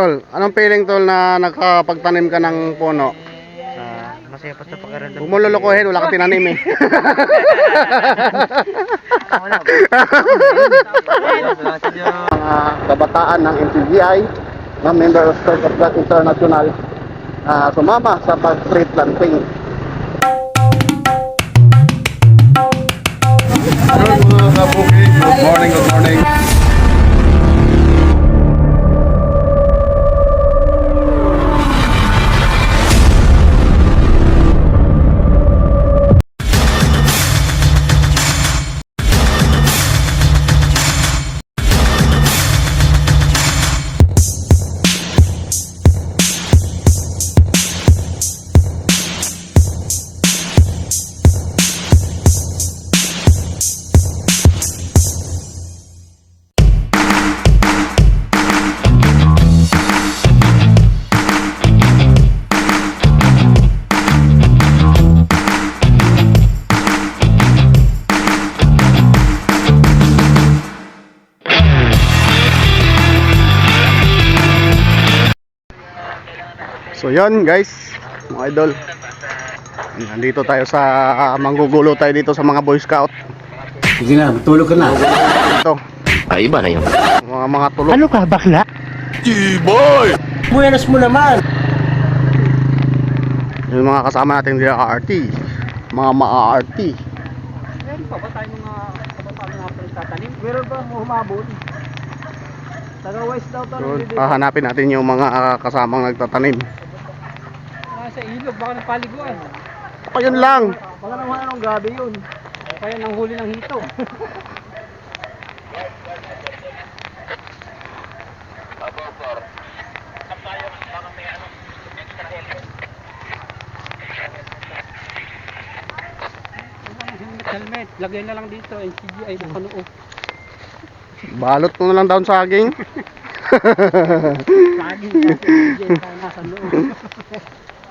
Tol, anong feeling tol na nakapagtanim ka ng puno? Masaya pa sa pakiramdam. Huwag mo lulukuhin, wala ka tinanim eh. Kabataan ng NCGI na member of Church of God International sumama sa pag-tree planting. Good morning, good morning. So yun guys, mga idol, nandito tayo sa manggugulo tayo dito sa mga Boy Scout. Sige na, tulog ka na. Ito, Ay, iba na yun. mga tulog. Ano ka, bakla? G-Boy! Buenas mo naman! Yung mga kasama natin dito RT, mga ma-RT. Meron pa ba tayo mga kabataan na nagtatanim? Meron ba humabol? Taga-west daw So, hahanapin natin yung mga kasamang nagtatanim. Sa ilog, baka napaliguan. Ayun lang. Baka naman anong gabi yun. Kaya nang huli ng hito. Helmet, lagay na lang dito, NCGI na kanoo. Balot mo na lang down saging. Saging na NCGI na nasa loob.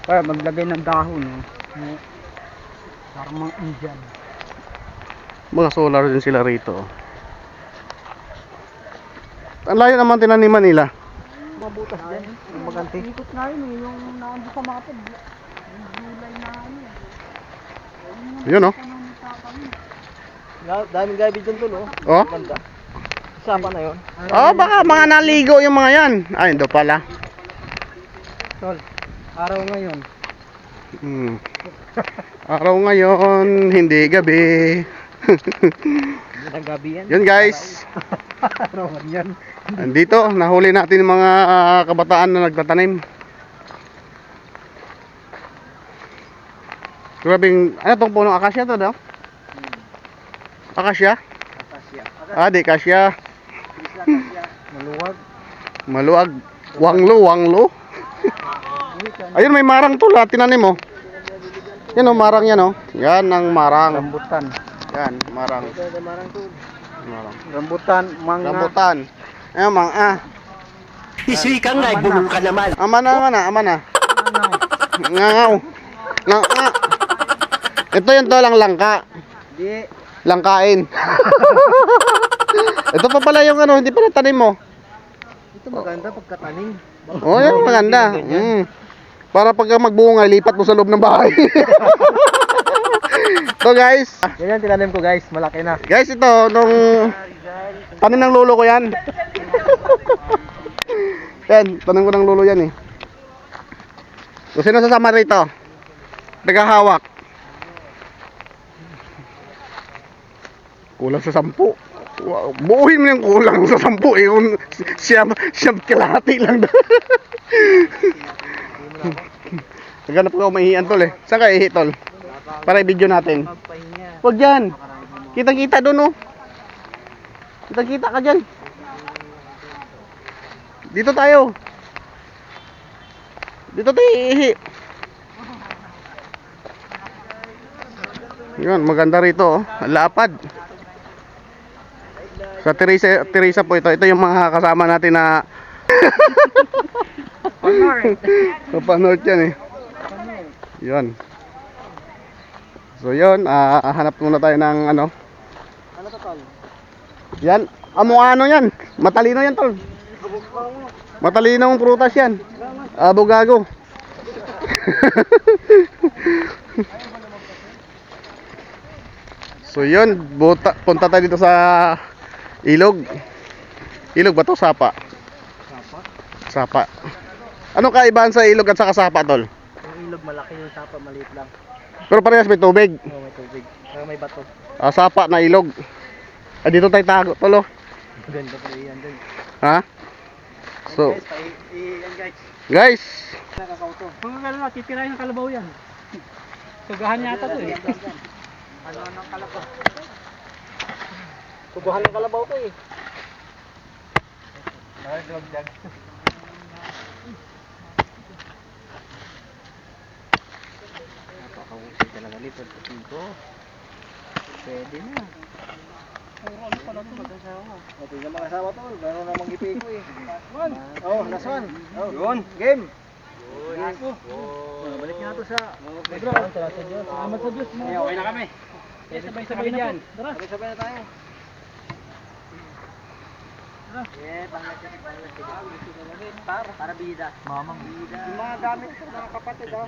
Kaya maglagay ng dahon. Parang mga Indian. Mga solar din sila rito. Ang layo naman tinaniman nila. Mabutas din. Maganti. Ikot nga yun eh, yung naando sa mapag. Yung July na ano. Yun oh. Daming gabi dyan to no? Oh. Ganda. Sapa na yun. Oh, baka mga naligo yung mga yan. Ay, ito pala. Tol, araw ngayon. Araw ngayon, hindi gabi. Hindi na gabi yan. Yun guys. Araw yan. Andito, nahuli natin yung mga kabataan na nagtatanim. Grabing, ano tong punong akasya to daw? Akasya? Ah, di kasya. Maluwag. Maluag. Wanglo. Ayun, may marang to lahat, tinanim mo. Yan o, marang yan o. Yan ang marang. Rambutan. Yan, marang. Marang to. Marang. Rambutan, manga. Rambutan. Ayun, Isi ka nga, bulong ka naman. Ama na. Ngangaw. Nga. Ito yung tolang langka. Di. Langkain. Ito pa pala yung ano, hindi pa natanim mo. Ito maganda pagkatanim. Oh, yan maganda. Para pagka magbunga, lipat mo sa loob ng bahay. So guys, Yan tinanim ko guys, malaki na. guys ito nung tanim ng lolo ko yan. Yan, tanim ko ng lolo yan eh. So sino sasama rito? Nagahawak. Kulang sa 10. Wow, buuhin mo yung kulang sa 10 eh. Siyam kalahati lang. Naghanap ko mahihian tol eh. Saan ka ihi tol? Para i-video natin. Huwag dyan. Kitang-kita doon oh. Kitang-kita ka dyan. Dito tayo. Dito tayo ihi. Yun, maganda rito oh. Lapad. Sa Teresa po ito. Ito yung mga kasama natin na Papanort yan eh. Yun. So yun, hanap muna tayo ng ano. Ano to tol? Yan, amo ano yan. Matalino yan tol. Matalinong prutas yan. Abogago. So yun, punta tayo dito sa ilog. Ilog ba to? Sapa? Sapa. Anong kaibahan sa ilog at saka sapa, tol? Yung ilog malaki, yung sapa maliit lang. Pero parehas may tubig. Oo, may tubig. May bato. Sapa na ilog. Dito tayo tago, tol, oh. Ganda pa yan dun. Ha? So, Yan guys. guys, Nakakauto. Kung gano'n, titirahin ng kalabaw yan. Sugahan yata to eh. Ano ng kalabaw? Sugahan ng kalabaw to eh. Nakaglag-dag. Napakahusay talaga nito. Pwede na. Ano pala ito mag-asawa? Okay na mag-asawa to. Gano'n namang ipi ko eh. Oh, last one. Yun, game. Balik nga to sa... Salamat sa Diyos. Salamat sa Diyos. Okay na kami. Sabay-sabay na yan. Sabay-sabay na tayo. Para bida. Mamang bida. Yung mga gamit ko, mga kapatid ha.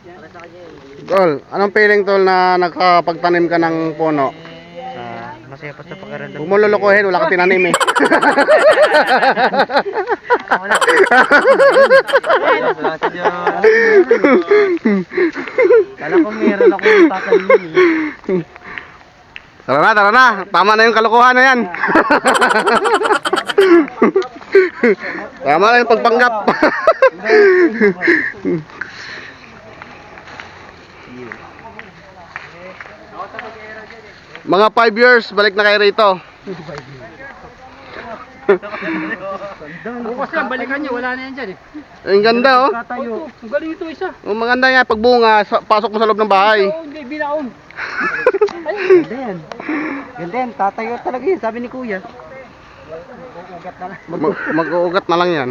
Para sa kanya eh. tol, anong feeling, tol, na nakapagtanim ka ng puno? Masaya pa sa pagkaramdam. Huwag mo lulukuhin, wala ka tinanim eh. Kala ko meron akong tatanim eh. Tara na. Tama na yung kalokohan na yan. Tama na yung pagpanggap. Mga 5 years, balik na kayo rito. Bukas lang, balikan nyo. Wala na yan dyan eh. Ang ganda, oh. Katayo. Ang galing ito isa. Ang maganda yan, pagbunga, pasok mo sa loob ng bahay. Oo, hindi, binaon. Ganda yan. Ganda yan, tatayo talaga yun, sabi ni Kuya. Ugat na lang. Mag-uugat na lang yan.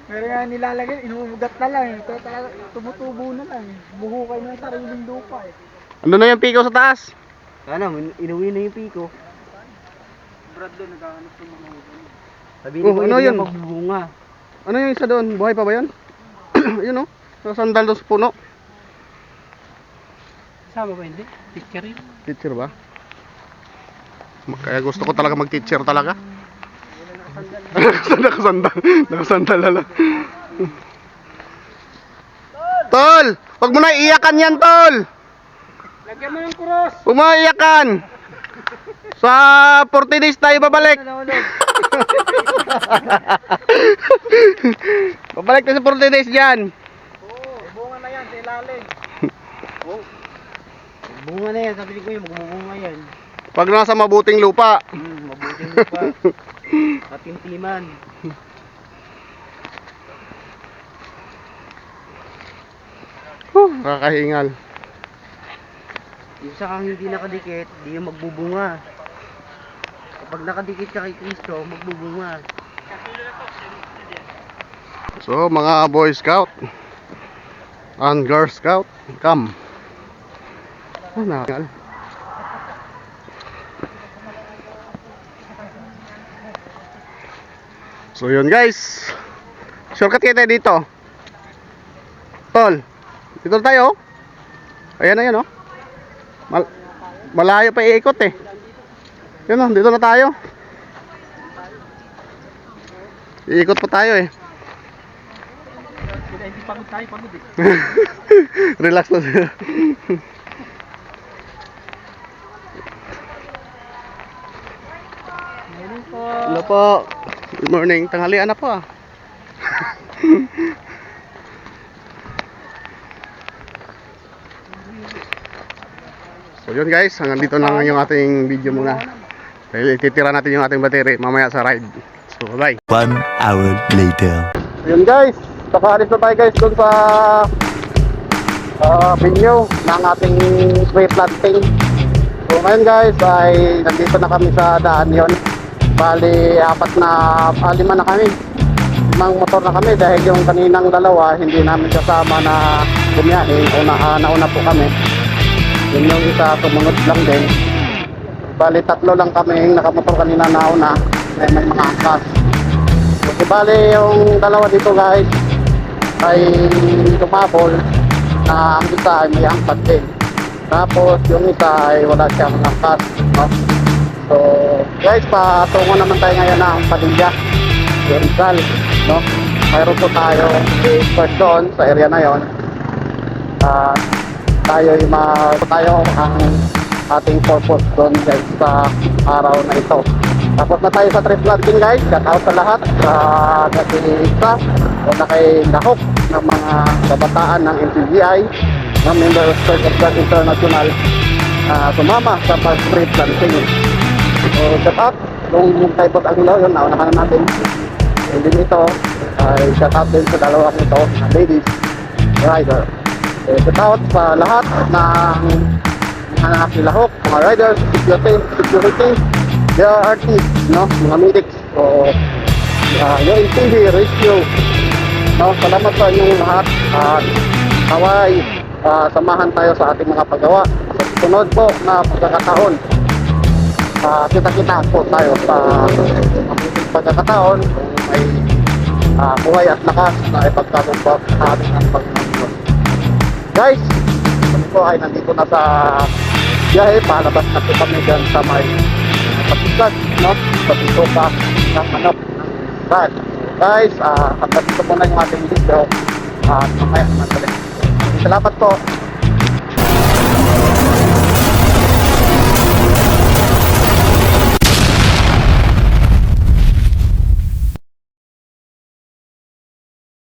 Pero nga nilalagay, inuugat na lang. Ito talaga, tumutubo na lang. Buhukay na yung sariling lupa eh. Ano na yung piko sa taas? Ano, inuwi na yung piko. Brad doon, naghahanap ng mga ugan. Sabi ni Oh, Kuya, ano hindi yun? na magbubunga. Ano yung isa doon? Buhay pa ba yun? Yun, oh. Sandal doon sa puno. Sama ba hindi? Picture yun. Teacher ba? Kaya gusto ko talaga mag-teacher talaga. Nakasandal lang. Tol! Huwag mo na iiyakan yan, Tol! Lagyan mo ng kuros! Huwag mo na iiyakan! Sa 40 days tayo babalik. Babalik tayo sa 40 days dyan. Oo, bunga na yan sa ilalim. Oo. Bunga na yan, sabi ni Kuya, magbubunga yan. Pag nasa mabuting lupa. Mabuting lupa. Matimtiman. Nakakahingal. Yung sa kang hindi nakadikit, di yung magbubunga. Kapag nakadikit ka kay Kristo, magbubunga. So mga Boy Scout and Girl Scout, come. Nakakahingal. So yun guys, shortcut kayo tayo dito. Tol, dito tayo. Ayan na yan, oh. Malayo pa iikot eh. Yun, oh, dito na tayo. Iikot pa tayo eh. Hindi pagod tayo, pagod eh. Relax na siya. Meron po. Hello po. Good morning. Tanghalian na po ah. So yun guys, hanggang dito na lang yung ating video muna. Dahil ititira natin yung ating battery mamaya sa ride. So bye. 1 hour later. Yun guys, nakaalis na tayo guys doon sa venue ng ating tree planting. So ngayon guys ay nandito na kami sa daan yon. Bali 5 na kami. 5 motor na kami dahil yung kaninang dalawa hindi namin kasama na bumiyahin o nauna po kami. Yun yung isa sumunod lang din. Bali 3 lang kami nakamotor kanina nauna. May mga angkas. Di bale yung dalawa dito guys ay tumabol na ang isa ay may angkat din. Tapos yung isa ay wala siyang angkat. No? So guys, patungo naman tayo ngayon ng Padilla, Rizal. No? Mayroon po tayo expert doon sa area na yon. Tayo ang ating purpose doon guys sa araw na ito. Tapos na tayo sa trip natin guys. Shout out sa lahat sa nag-iisa o nakilahok ng mga kabataan ng NCGI ng member of Church of God International sumama sa pag-trip planting. So shout out kung tayo ang ilaw yun, naunahan na natin. And din ito ay shout out din sa dalawang ito na ladies rider. So shout out sa lahat ng mga nakilahok, mga riders, security, artists, no? Mga medics, so yung TV, rescue, no? Salamat sa inyong lahat at naway samahan tayo sa ating mga paggawa. Sa sunod po na pagkakataon, kita-kita po tayo sa pagkakataon kung may buhay at lakas na ipagtagumpot sa ating Panginoon. Guys, kami po ay nandito na sa biyahe, palabas na po kami dyan sa may patikas, no? Patito pa ng manok ng brad. Guys, hanggang dito po na yung ating video at mamaya naman. Salamat po.